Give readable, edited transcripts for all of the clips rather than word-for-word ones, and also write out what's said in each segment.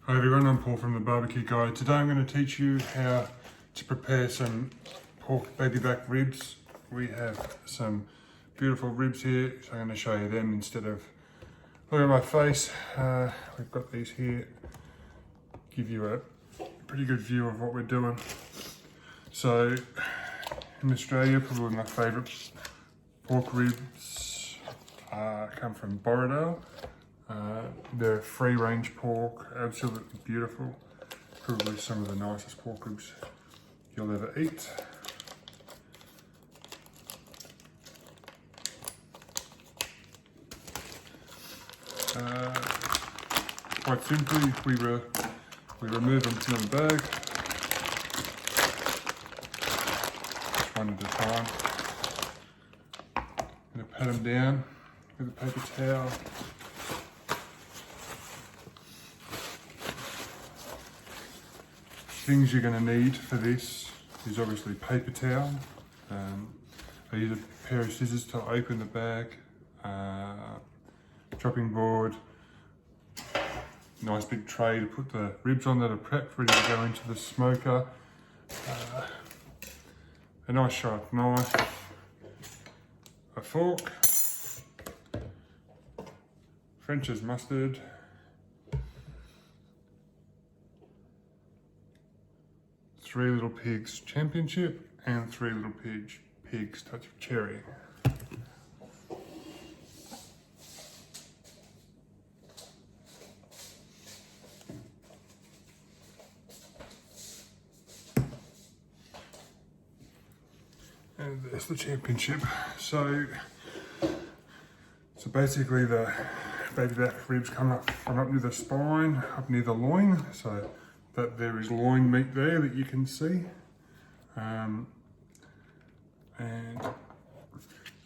Hi everyone, I'm Paul from The Barbecue Guide. Today I'm going to teach you how to prepare some pork baby back ribs. We have some beautiful ribs here, so I'm going to show you them instead of looking at my face. We've got these here, give you a pretty good view of what we're doing. So in Australia, probably my favourite pork ribs come from Borrowdale. They're free range pork, absolutely beautiful. Probably some of the nicest pork ribs you'll ever eat. Quite simply, we remove them from the bag, just one at a time. I'm going to pat them down with a paper towel. Things you're going to need for this is obviously paper towel. I use a pair of scissors to open the bag, chopping board, nice big tray to put the ribs on that are prepped, ready to go into the smoker, a nice sharp knife, a fork, French's mustard, Three Little Pigs Championship, and Three Little Pigs Touch of Cherry. And there's the Championship. So basically the baby back ribs come up from up near the spine, up near the loin, so that there is loin meat there that you can see. And a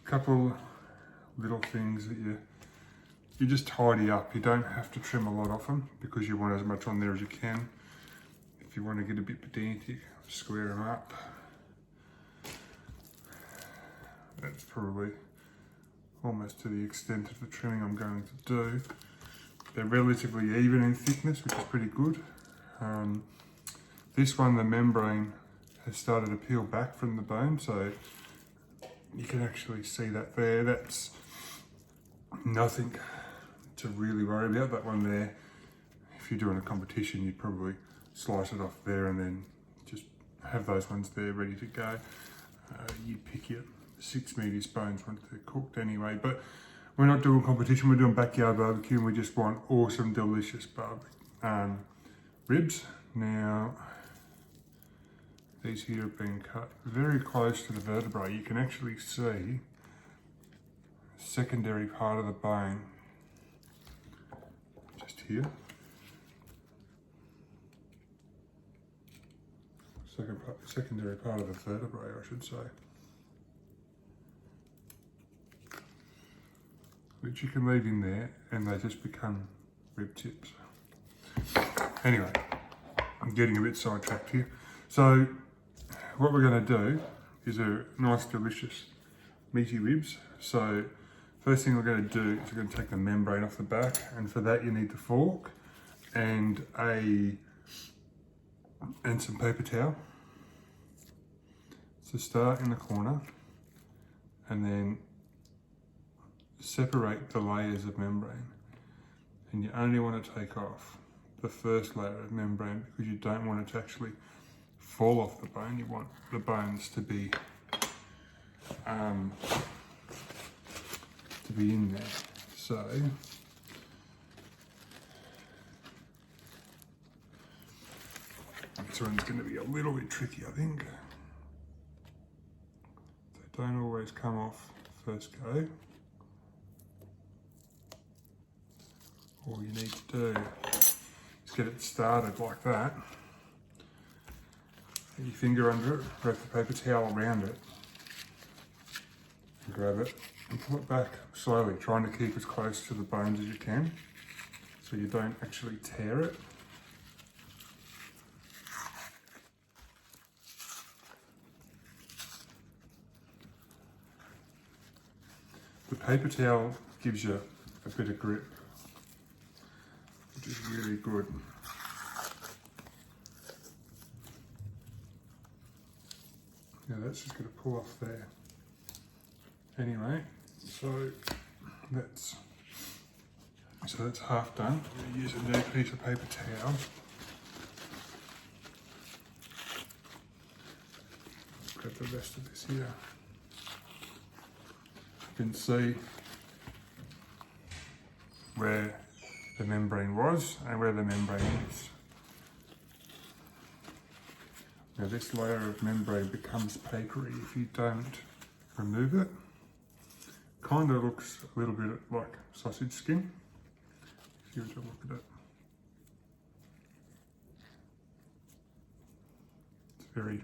couple little things that you just tidy up. You don't have to trim a lot off them because you want as much on there as you can. If you want to get a bit pedantic, square them up. That's probably almost to the extent of the trimming I'm going to do. They're relatively even in thickness, which is pretty good. This one, the membrane has started to peel back from the bone, so you can actually see that there. That's nothing to really worry about. That one there, if you're doing a competition, you'd probably slice it off there and then just have those ones there ready to go. You pick your 6 medium bones once they're cooked anyway, but we're not doing competition, we're doing backyard barbecue and we just want awesome, delicious ribs. Now, these here have been cut very close to the vertebrae. You can actually see the secondary part of the bone, just here. Secondary part of the vertebrae, I should say. Which you can leave in there and they just become rib tips. Anyway, I'm getting a bit sidetracked here. So what we're going to do is a nice delicious meaty ribs. So first thing we're going to do is we're going to take the membrane off the back, and for that you need the fork and some paper towel. So start in the corner and then separate the layers of membrane, and you only want to take off the first layer of membrane because you don't want it to actually fall off the bone. You want the bones to be in there. So this one's going to be a little bit tricky, I think. They don't always come off first go. All you need to do is get it started like that. Put your finger under it, wrap the paper towel around it, and grab it and pull it back slowly, trying to keep as close to the bones as you can so you don't actually tear it. The paper towel gives you a bit of grip, which is really good. that's just going to pull off there. Anyway, so that's half done. I'm going to use a new piece of paper towel. Grab the rest of this here. You can see where the membrane was and where the membrane is. Now this layer of membrane becomes papery if you don't remove it. Kind of looks a little bit like sausage skin, if you were to look at it. It's very,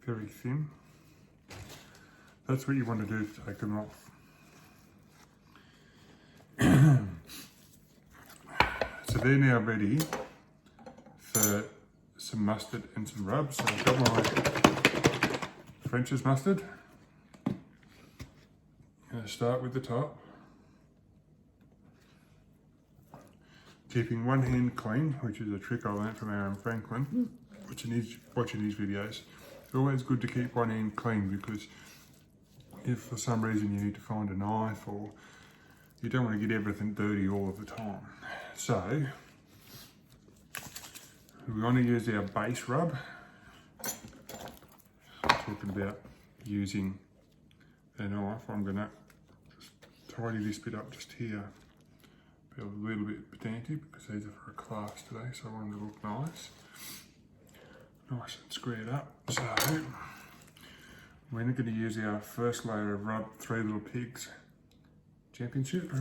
very thin. That's what you want to do to take them off. So they're now ready for some mustard and some rub. So I've got my French's mustard. I'm going to start with the top. Keeping one hand clean, which is a trick I learned from Aaron Franklin, watching his videos. It's always good to keep one hand clean, because if for some reason you need to find a knife, or you don't want to get everything dirty all of the time. So we want to use our base rub. Talking about using a knife, I'm going to just tidy this bit up just here. Be a little bit pedantic because these are for a class today, so I want them to look nice. Nice and squared up. So we're going to use our first layer of rub, Three Little Pigs Championship.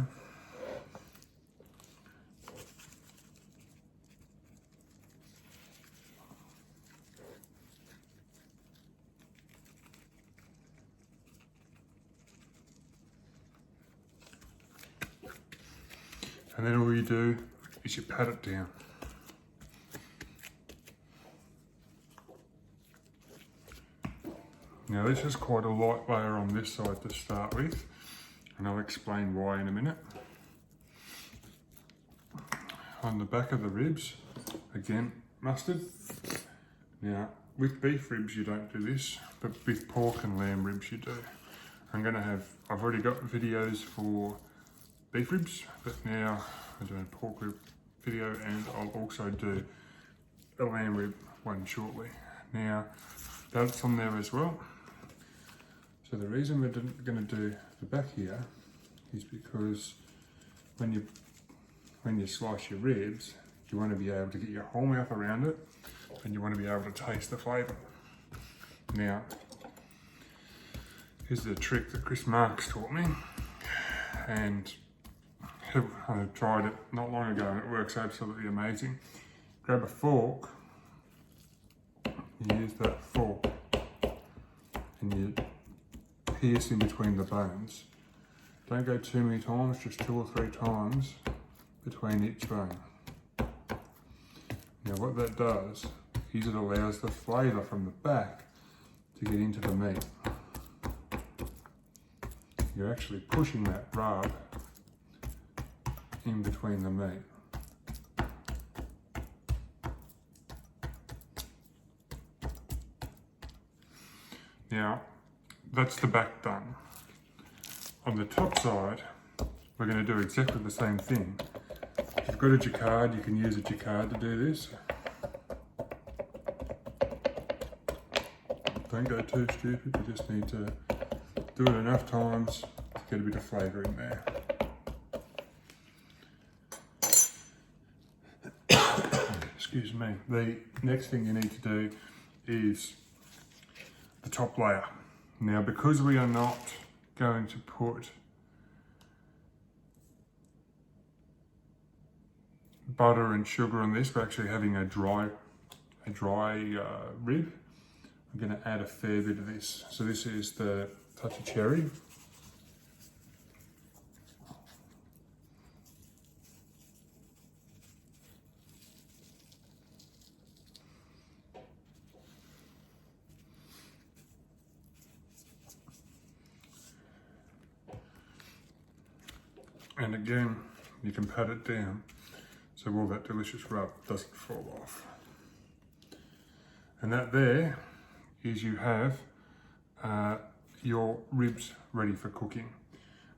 And then all you do is you pat it down. Now this is quite a light layer on this side to start with, and I'll explain why in a minute. On the back of the ribs, again, mustard. Now, with beef ribs you don't do this, but with pork and lamb ribs you do. I've already got videos for beef ribs, but now I'm doing a pork rib video, and I'll also do a lamb rib one shortly. Now, that's on there as well. So the reason we're going to do the back here is because when you slice your ribs, you want to be able to get your whole mouth around it, and you want to be able to taste the flavour. Now, here's the trick that Chris Marks taught me, and I tried it not long ago and it works absolutely amazing. Grab a fork, you use that fork and you pierce in between the bones. Don't go too many times, just 2 or 3 times between each bone. Now what that does is it allows the flavour from the back to get into the meat. You're actually pushing that rub in between the meat. Now, that's the back done. On the top side, we're going to do exactly the same thing. If you've got a jacquard, you can use a jacquard to do this. Don't go too stupid, you just need to do it enough times to get a bit of flavour in there. Excuse me. The next thing you need to do is the top layer. Now, because we are not going to put butter and sugar on this, we're actually having a dry rib. I'm going to add a fair bit of this. So this is the touch of cherry. And again, you can pat it down so all that delicious rub doesn't fall off. And that there is you have your ribs ready for cooking.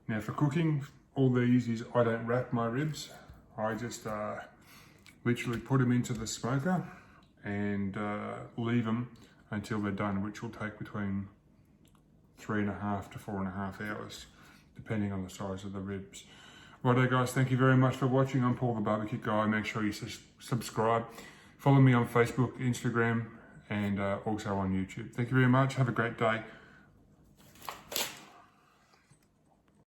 Now for cooking, all these is I don't wrap my ribs. I just literally put them into the smoker and leave them until they're done, which will take between 3.5 to 4.5 hours, depending on the size of the ribs. Righto guys, thank you very much for watching. I'm Paul the Barbecue Guy. Make sure you subscribe. Follow me on Facebook, Instagram, and also on YouTube. Thank you very much. Have a great day.